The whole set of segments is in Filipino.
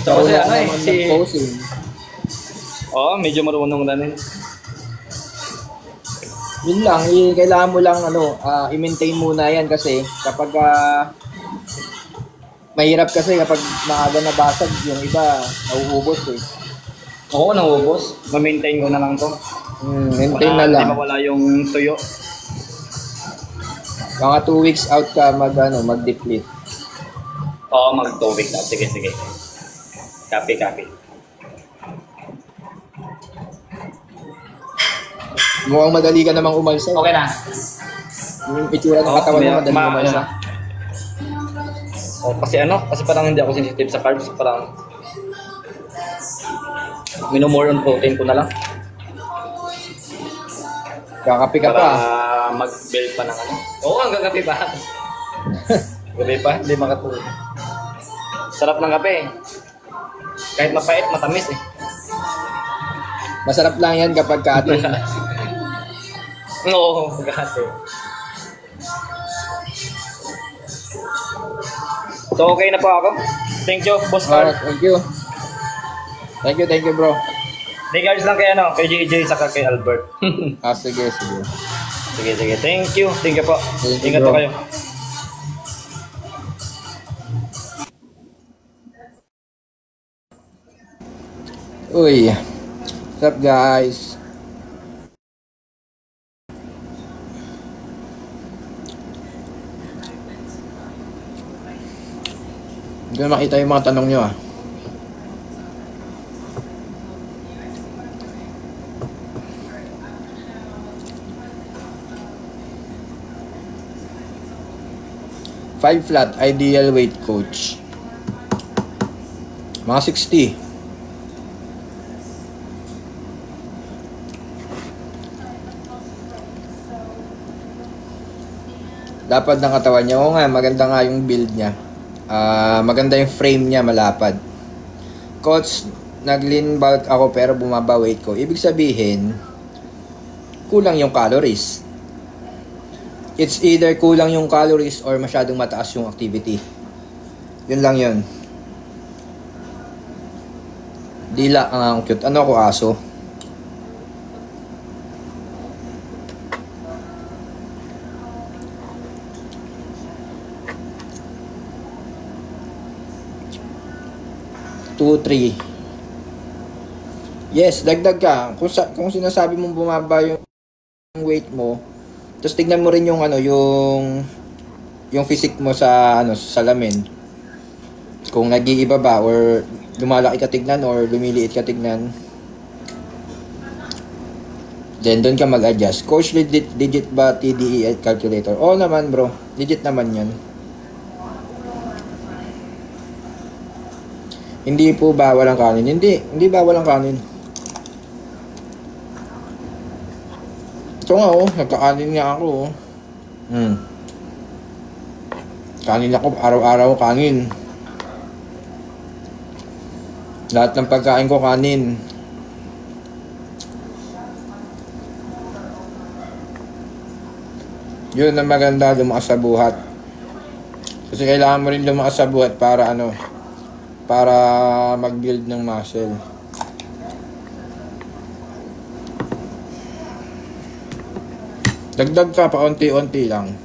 So, kasi wala ano eh, naman si... nag-posing. Oo, medyo marunong na rin. Yun lang, kailangan mo lang i-maintain muna yan kasi kapag mahirap kasi kapag maaga nabasag yung iba, nauubos eh. Oo, naubos. Ma-maintain ko na lang to. Maintain na lang. Hindi mawala yung tuyo. Mga 2 weeks out ka mag-deplete. Oo, mag-2 weeks out. Sige, sige. Copy. Mukhang madali ka namang umalsa. Okay na. Yung itsura ng katawan mo madali umalsa. Kasi parang hindi ako sensitive sa carbs. Parang more on protein ko na lang. Kakape ka pa. Para mag-build pa ng ano. Oo, hanggang kape pa. Gabi pa, hindi makatulog. Sarap ng kape. Kahit mapait, matamis eh. Masarap lang yan kapag ka-atin. Oo, pag-ate. So, okay na po ako. Thank you, Boss Carl. Thank you. Thank you, bro. Regards lang kay JJ saka kay Albert. Sige. Sige. Thank you po. Ingat po kayo. Uy. What's up, guys? Hindi ko makita yung mga tanong nyo ah. Five flat, ideal weight coach. Mga 60. Lapad ng katawan niya. Oo nga, maganda nga yung build niya. Maganda yung frame niya, malapad. Coach, nag-lean bulk ako pero bumaba weight ko. Ibig sabihin, kulang yung calories. It's either kulang yung calories or masyadong mataas yung activity. Yun lang yun. Dila, ang cute. Ano ako, aso? Two, 3. Yes, dagdag ka. Kung sinasabi mong bumaba yung weight mo, tapos tignan mo rin yung yung physique mo sa salamin. Kung nag-iiba ba or lumalaki ka tignan or lumiliit ka tignan. Then doon ka mag-adjust. Coach, digit ba TDE calculator? Oo naman, bro. Digit naman 'yan. Hindi po bawal ang kanin. Hindi bawal ang kanin. Ito nga nagkakanin nga ako Kanin ako, araw-araw kanin. Lahat ng pagkain ko kanin. Yun ang maganda, lumakas sa buhat. Kasi kailangan mo rin lumakas sa buhat para para mag-build ng muscle. Dagdag ka pa unti-unti lang.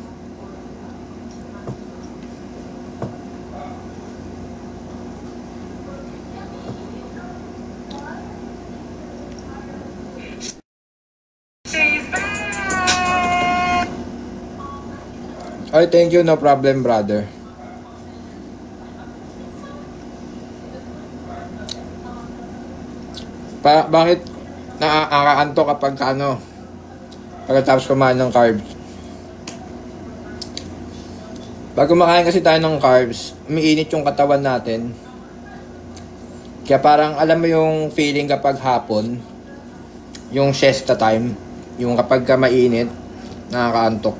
Ay, thank you, no problem, brother. Bakit nakakaanto kapag pagkatapos kumain ng carbs? Pag kumakain kasi tayo ng carbs, umiinit yung katawan natin. Kaya parang alam mo yung feeling kapag hapon, yung siesta time, yung kapag ka mainit, nakakaantok.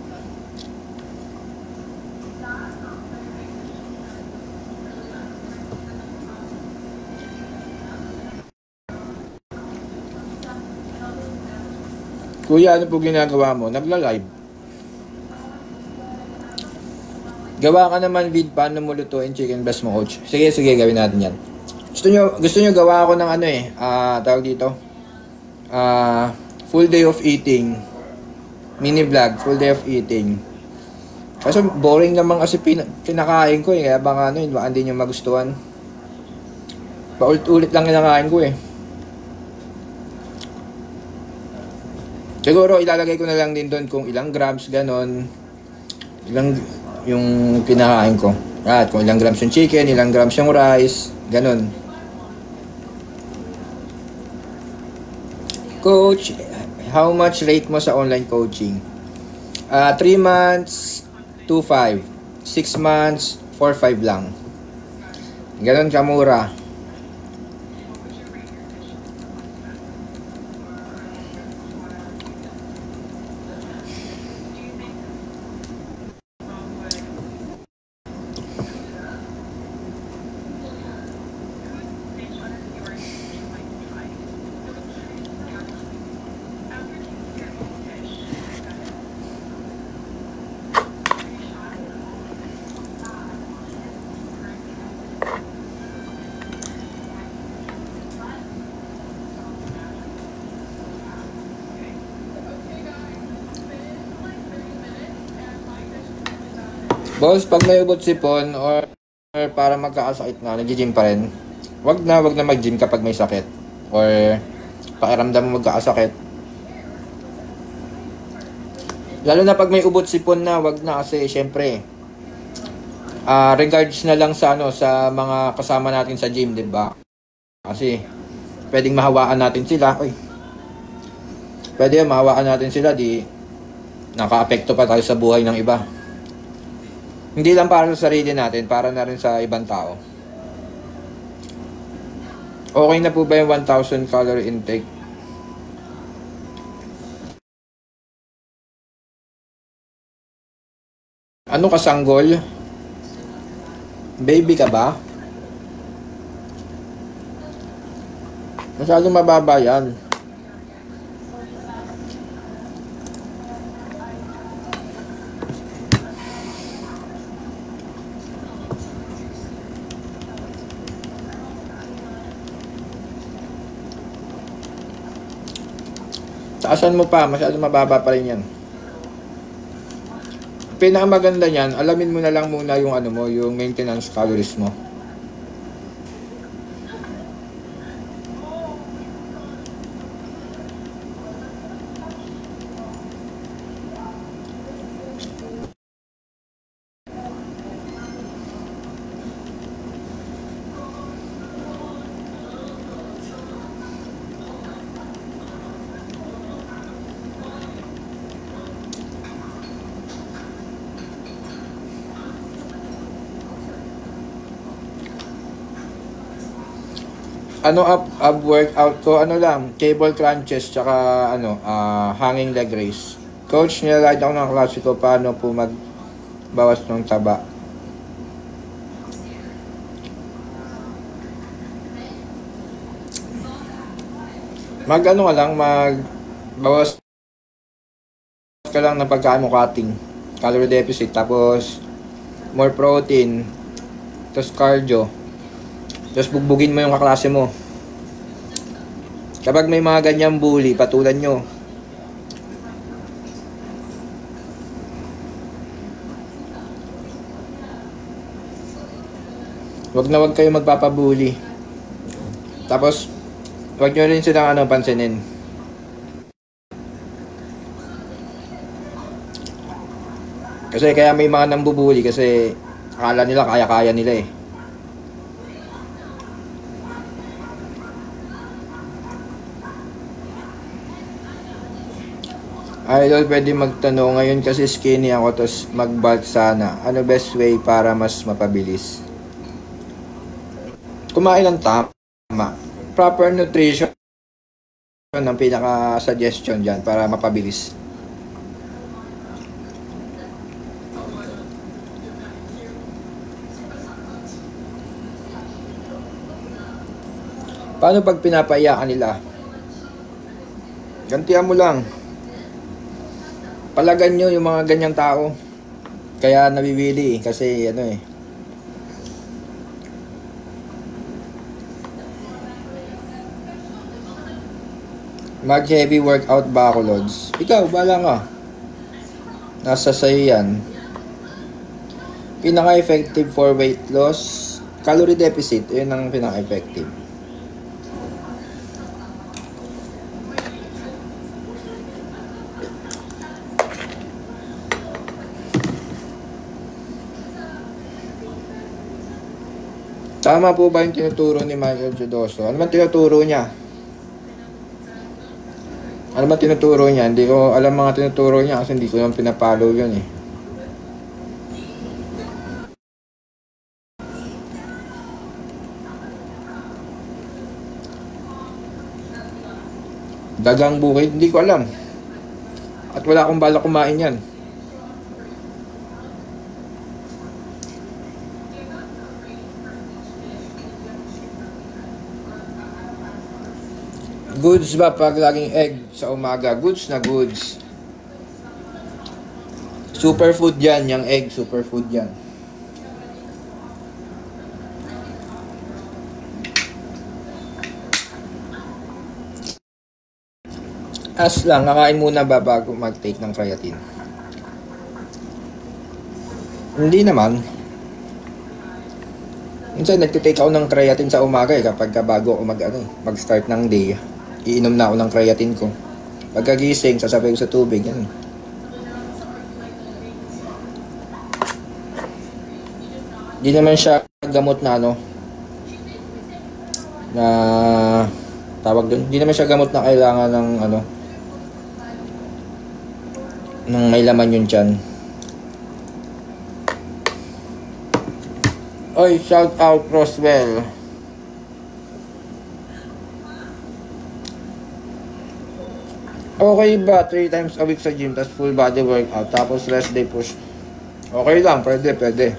Kuya, ano po ginagawa mo? Nagla-live. Gawa ka naman vid paano mo lutuin chicken breast mo, coach. Sige, gawin natin yan. Gusto nyo gawa ako ng ano eh, tawag dito, full day of eating, mini vlog, full day of eating. Kasi boring naman kasi pinakain ko eh, kaya baka ano, baka hindi nyo magustuhan. Paulit-ulit lang kinakain ko eh. Siguro ilalagay ko na lang din doon kung ilang grams, ganon. Ilang yung kinakain ko. At kung ilang grams yung chicken, ilang grams yung rice, ganon. Coach, how much rate mo sa online coaching? 3 months, 2.5. 6 months, 4.5 lang. Ganon kamura. Boss, pag may ubot sipon or para magkakasakit na, nag-gym pa rin, wag na mag-gym kapag may sakit or pakiramdam mo magkakasakit. Lalo na pag may ubot sipon na, wag na kasi syempre regards na lang sa ano sa mga kasama natin sa gym, 'di ba? Kasi pwedeng mahawaan natin sila. Pwede mahawaan natin sila, di naka-apekto pa tayo sa buhay ng iba. Hindi lang para sa sarili natin, para na rin sa ibang tao. Okay na po ba yung 1,000 calorie intake? Ano ka, sanggol? Baby ka ba? Masyadong mababa yan. Taasan mo pa, masyadong mababa pa rin yan. Pinakamaganda niyan, alamin mo na lang muna yung ano mo, yung maintenance calories mo. Ano ab workout ko, ano lang, cable crunches tsaka ano, hanging leg raise. Coach, nilalagay ako ng klase ko paano po magbawas ng taba. Ano ka lang, magbawas ka lang ng pagkain mo, cutting, calorie deficit, tapos more protein, tapos cardio. Tapos bugbugin mo yung kaklase mo. Kapag may mga ganyang bully, patulan nyo. Wag na wag kayo magpapabully. Tapos, wag nyo rin silang pansinin. Kasi kaya may mga nambubuli kasi akala nila kaya-kaya nila eh. Idol, pwede magtanong ngayon kasi skinny ako tapos mag-bulk sana. Ano best way para mas mapabilis? Kumain ng tama. Proper nutrition ang pinaka-suggestion dyan para mapabilis. Paano pag pinapaiyakan nila? Gantihan mo lang. Palagan nyo yung mga ganyang tao. Kaya nabibili kasi ano eh. Mag-heavy workout ba ako, Lods? Ikaw, bala nga. Nasa sa'yo yan. Pinaka-effective for weight loss, calorie deficit, yun ang pinaka-effective. Tama po ba yung tinuturo ni Michael Judoso? Ano man tinuturo niya? Ano man tinuturo niya? Hindi ko alam mga tinuturo niya kasi hindi ko lang pinapollow yun eh. Dagang bukid? Hindi ko alam. At wala akong balak kumain yan. Goods ba pag laging egg sa umaga? Goods na goods. Superfood yan, yung egg, superfood yan. As lang, kakain muna ba bago mag-take ng creatine? Hindi naman. Minsan nagtitake ako ng creatine sa umaga eh, kapag bago ako mag-start ng day. Iinom na ako ng creatine ko. Pagkagising, sasabay ko sa tubig. Yan. Di naman siya gamot na na tawag dun. Di naman siya gamot na kailangan ng ng may laman yung tiyan. Oy, shout out Roswell. Okay ba 3 times a week sa gym tapos full body workout tapos rest day push? Okay lang, pwede.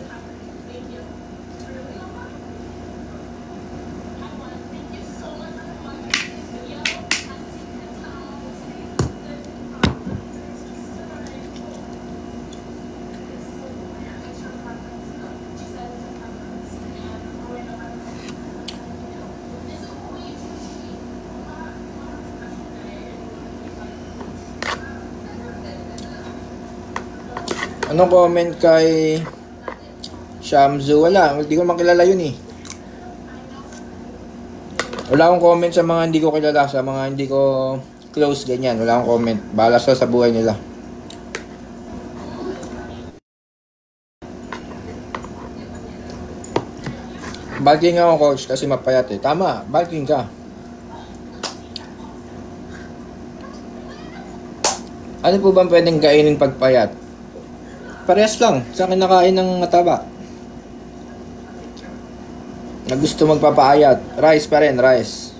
Anong comment kay Shamzu? Wala, hindi ko makilala yun eh. Wala akong comment sa mga hindi ko kilala, sa mga hindi ko close, ganyan. Wala akong comment. Bahala sa buhay nila. Bulking ako, coach, kasi mapayat eh. Tama, bulking ka. Ano po bang pwedeng kainin pagpayat? Parehas lang. Sa akin nakain ng mataba. Na gusto magpapayat. Rice pa rin, rice.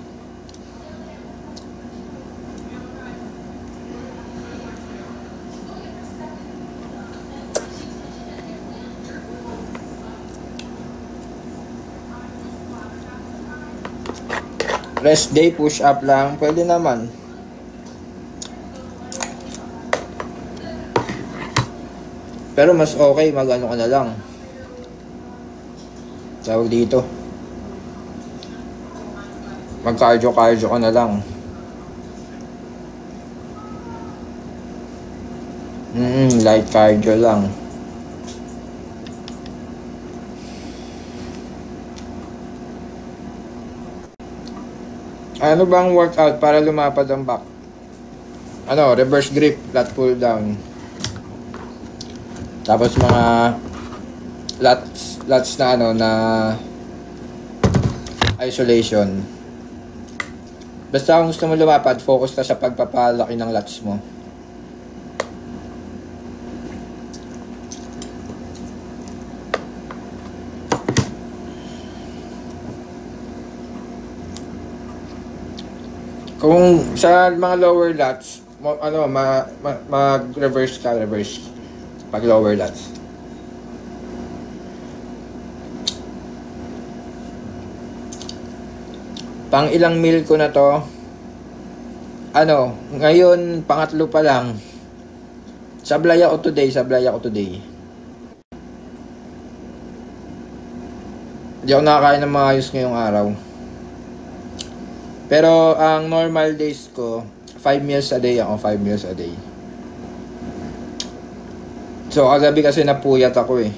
Rest day, push up lang. Pwede naman. Pero mas okay mag-ano ka na lang. Tawag dito. Mag-cardio ka na lang. Light cardio lang. Ano bang workout para lumapad ang back? Reverse grip, lat pull down. Tapos mga lats na na isolation. Basta kung gusto mo lumapad, focus ka sa pagpapalaki ng lats mo. Kung sa mga lower lats, mag-reverse ka, reverse. Pag lower lats. Pang ilang meal ko na to? Ngayon, pangatlo pa lang. Sablay ako today. Di ako nakakain ng maayos ngayong araw. Pero ang normal days ko, 5 meals a day ako, 5 meals a day. So kagabi kasi napuyat ako eh.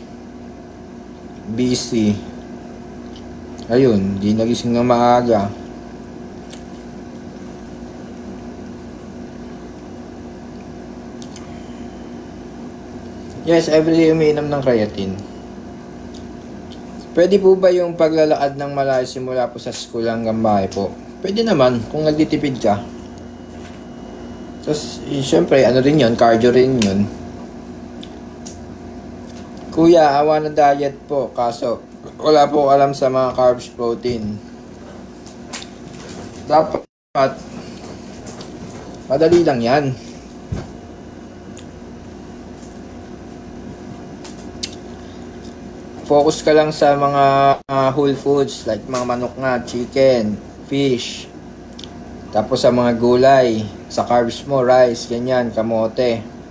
Busy. Ayun, di nagising ng maaga. Yes, everyday umiinom ng creatine. Pwede po ba yung paglalakad ng malayo simula po sa school hanggang bahay po? Pwede naman, kung nagtitipid ka. Tapos, syempre, ano rin yun, cardio rin yun. Kuya, awa na diet po, kaso wala po alam sa mga carbs, protein. Dapat, madali lang yan. Focus ka lang sa mga whole foods like mga manok nga, chicken, fish. Tapos sa mga gulay, sa carbs mo, rice, ganyan, kamote.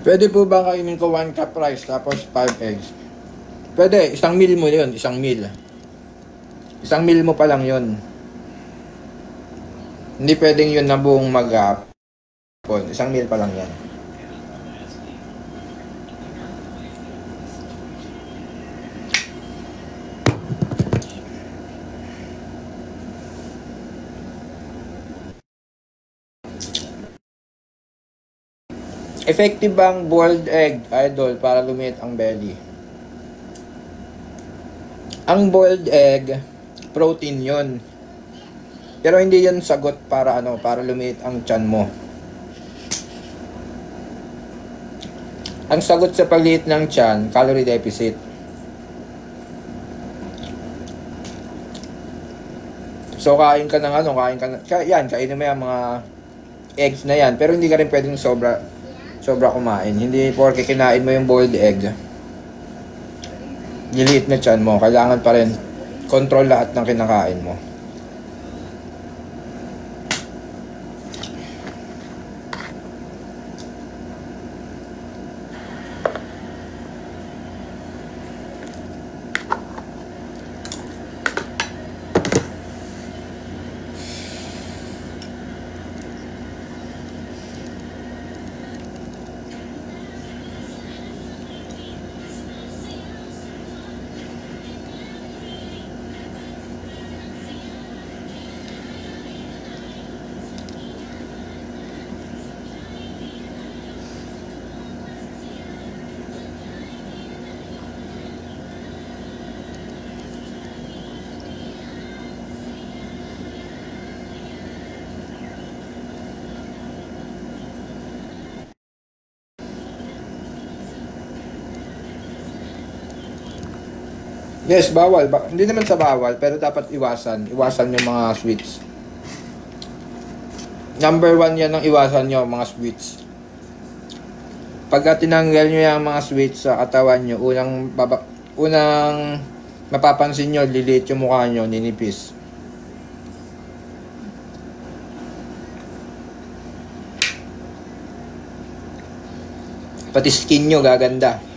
Pwede po ba kainin ko 1 cup rice tapos 5 eggs? Pwede, isang meal mo yun, isang meal. Isang meal mo pa lang yun. Hindi pwedeng yun na buong maghapon. Isang meal pa lang yan. Effective bang boiled egg, idol, para lumiit ang belly? Ang boiled egg, protein yon. Pero hindi yan sagot para para lumiit ang tiyan mo. Ang sagot sa pagliit ng tiyan, calorie deficit. So kain ka ng kainin mo yung mga eggs na yan, pero hindi ka rin pwedeng sobra kumain. Hindi porke kinain mo yung boiled egg, niliit na tiyan mo. Kailangan pa rin control lahat ng kinakain mo. Yes, bawal. Hindi naman sa bawal, pero dapat iwasan. Iwasan yung mga sweets. Number 1 yan ang iwasan nyo, mga sweets. Pagka tinanggal nyo yung mga sweets sa katawan nyo, unang mapapansin nyo, liliit yung mukha nyo, ninipis. Pati skin nyo gaganda.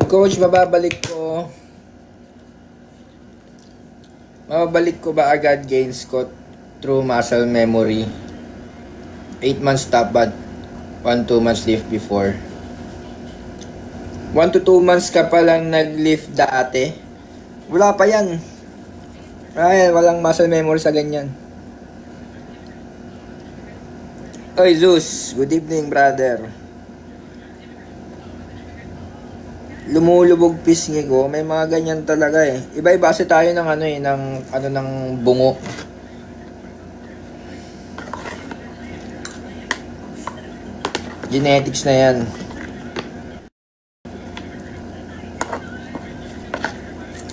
Coach, mababalik ko ba agad gains ko through muscle memory? 8 months stop but 1-2 months lift before. 1 to 2 months ka pa lang nag-lift dati. Wala pa yan. Ay, walang muscle memory sa ganyan. Oy, Zeus. Good evening, brother. Lumulubog pisngi ko. May mga ganyan talaga eh. Iba-iba kasi tayo ng ng bungo. Genetics na yan.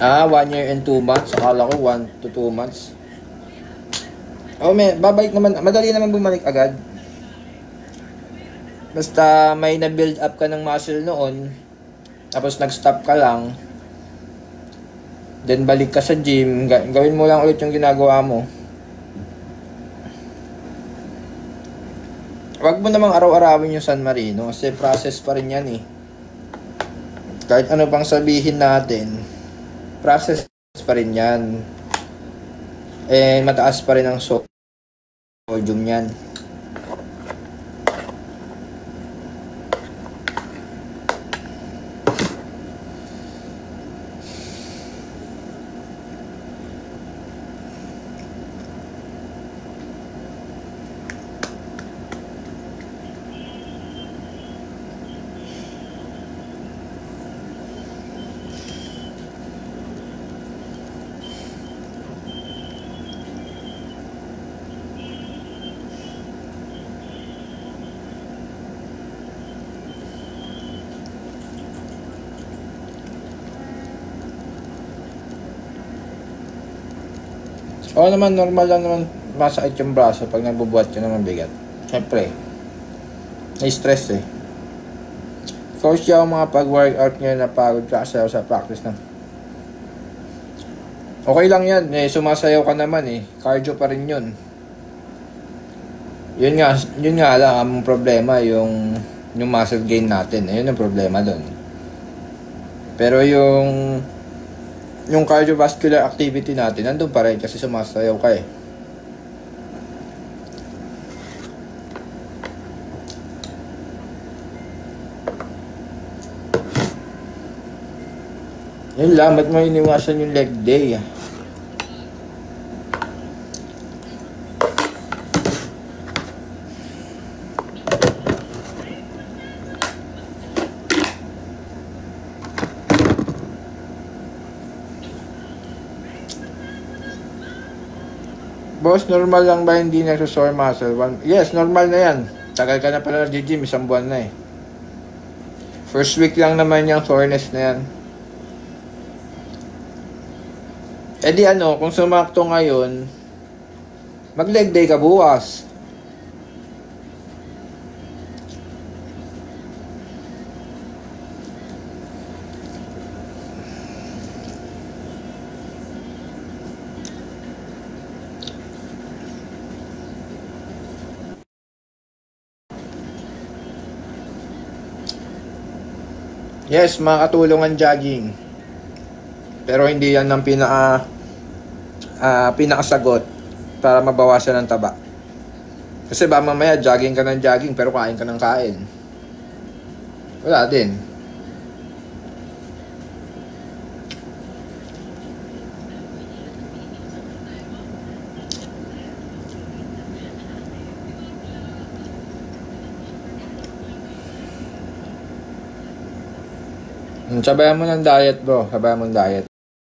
Ah, 1 year and 2 months. Akala ko 1 to 2 months. Oh, babalik naman. Madali naman bumalik agad. Basta may na-build up ka ng muscle noon, tapos nag-stop ka lang, then balik ka sa gym, gawin mo lang ulit yung ginagawa mo. Wag mo namang araw-arawin yung San Marino kasi process pa rin yan eh. Kahit ano pang sabihin natin, process pa rin yan. Eh, mataas pa rin ang sodium yan. Oo naman, normal lang naman masakit yung braso pag nagbubuhat ka ng mabigat. Siyempre, na-stress eh. Coach siya ang mga pag-workout ngayon na pagod ka kasi sa practice na. Okay lang yan, eh, sumasayaw ka naman eh. Cardio pa rin yun. Yun nga lang, ang problema yung muscle gain natin. Ayun ang problema doon. Pero yung cardiovascular activity natin, nandun pa rin kasi sumasayaw ka eh. Yun lang, ba't mo iniwasan yung leg day? Boss, normal lang ba hindi nagsusore muscle? Yes, normal na yan. Tagal ka na pala nag-gym, 1 buwan na eh. First week lang naman yung soreness na yan. Eh di kung sumakto ngayon, mag-leg day ka bukas. Yes, makakatulong ang jogging. Pero hindi yan ang pinakasagot para mabawasan ang taba. Kasi ba mamaya jogging ka ng jogging pero kain ka ng kain. Wala din. Sabayan mo ng diet bro. Sabayan mo ng diet.